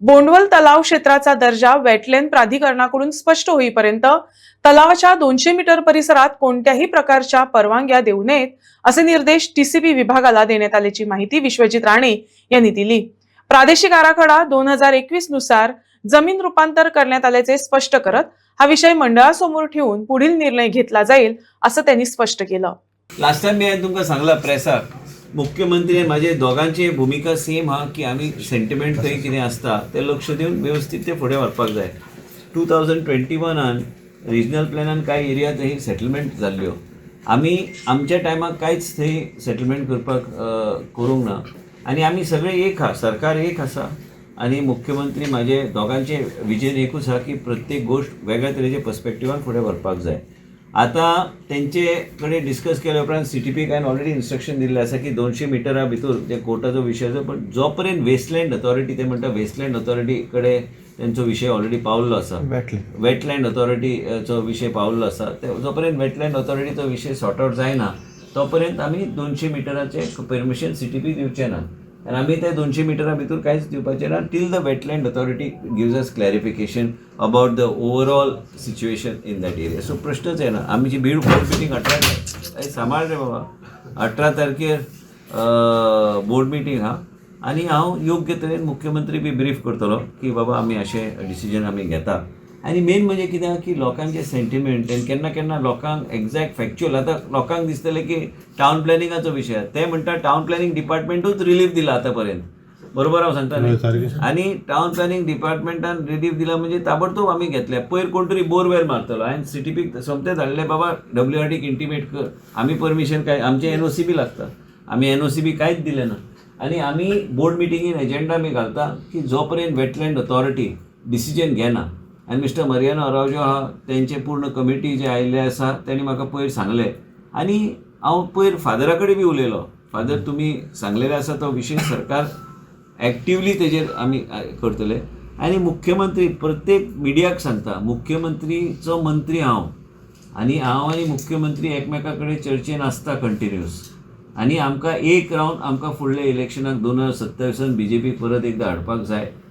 बोंडवल तलाव क्षेत्राचा दर्जा वेटलँड प्राधिकरणाकडून स्पष्ट होईपर्यंत तलावाच्या 200 मीटर परिसरात कोणत्याही प्रकारच्या परवानग्या देऊ नयेत असे निर्देश टीसीपी विभागाला देण्यात आल्याची माहिती विश्वजित राणे यांनी दिली। प्रादेशिक आराखडा 2021 नुसार जमीन रूपांतर करण्यात आल्याचे स्पष्ट करत हा विषय मंडळासमोर ठेवून पुढील निर्णय घेतला जाईल असं त्यांनी स्पष्ट केलं। लास्ट टाइम मी तुमका सांगला प्रेसाक मुख्यमंत्री माझे दोघांची भूमिका सेम हा की आम्ही सेंटिमेंट थंय कितें आसता ते लक्ष दिवन व्यवस्थित ते फुडें व्हरपाक जाय। 2021 रिजनल प्लॅनान कांय एरिया थंय सेटलमेंट जाल्ल्यो, आमी आमच्या टायमाक कांयच थंय सेटलमेंट करूंक ना आनी आमी सगळे एक हा, सरकार एक आसा आनी मुख्यमंत्री माझे दोघांचे विजन एकूच हा की प्रत्येक गोष्ट वेगळ्या तरेचे पर्स्पेक्टिवान फुडें व्हरपाक जाय। आता तेंचे कडेन डिस्कस केल्या उपरांत CTP कांय ऑलरेडी इन्स्ट्रक्शन दिल्लें आसा की 200 मिटरा भितर जे कोर्टाचो विशय जो, पण जो पर्यंत वेस्टलँड अथॉरिटी ते म्हणटा वेस्टलँड अथॉरिटी कडेन तेंचो विशय ऑलरेडी पावल्लो आसा, वेटलँड अथॉरिटीचो विशय पावल्लो आसा, जो पर्यंत वेटलँड अथॉरिटीचो विशय सॉर्ट आउट जायना तो पर्यंत आमी 200 मिटराचे परमिशन CTP दिवचें ना आनी आमी ते 200 मिटरा भितर कांयच दिवपाचें ना till the wetland authority gives us clarification about the overall situation in that area. So प्रश्नच येना। आमची बीड बोर्ड मिटींग 18 सांबाळ रे बाबा, 18 तारखेर बोर्ड मिटींग हा आनी हांव योग्य तरेन मुख्यमंत्री बी ब्रीफ करतलो की बाबा आमी अशें डिसिजन आमी घेता। आनी मेन म्हणजे कितें की लोकांचे सेंटिमेंट केन्ना केन्ना लोकांक एक्झॅक्ट फॅक्च्युअल आतां लोकांक दिसतलें की टावन प्लॅनिंगाचो विशय ते म्हणटा टावन प्लॅनिंग डिपार्टमेंटूच रिलीफ दिला आतां पर्यंत, बरोबर हांव सांगता न्ही? आनी टावन प्लॅनिंग डिपार्टमेंटान रिलीफ दिला म्हणजे ताबडतोब आमी घेतले। पयर कोण तरी बोरवेल मारतलो, हांवें CTPक सोमते धाडले बाबा WRDक इंटिमेट कर, आमी परमिशन काय आमचे NOC बी लागता, आमी NOC बी कांयच दिलें ना आनी आमी बोर्ड मिटिंगेन एजेंडा आमी घालता की जो पर्यंत वेटलँड अथॉरिटी डिसिजन घेना आनी मिस्टर मरियानो अरावजो हा तेंचे पूर्ण कमिटी जे आयिल्ले आसा तेणी म्हाका पयर सांगलें आनी हांव पयर फादरा कडेन बी उलयलो, फादर तुमी सांगलेले आसा तो विशय सरकार एक्टिवली तेजेर आमी करतले आनी मुख्यमंत्री प्रत्येक मिडियाक सांगता मुख्यमंत्रीचो मंत्री हांव आनी मुख्यमंत्री एकमेका कडेन चर्चेन आसता कंटिन्युअस आनी आमकां एक रावन आमकां फुडल्या इलेक्शनाक 2027 BJP परत एकदा हाडपाक जाय।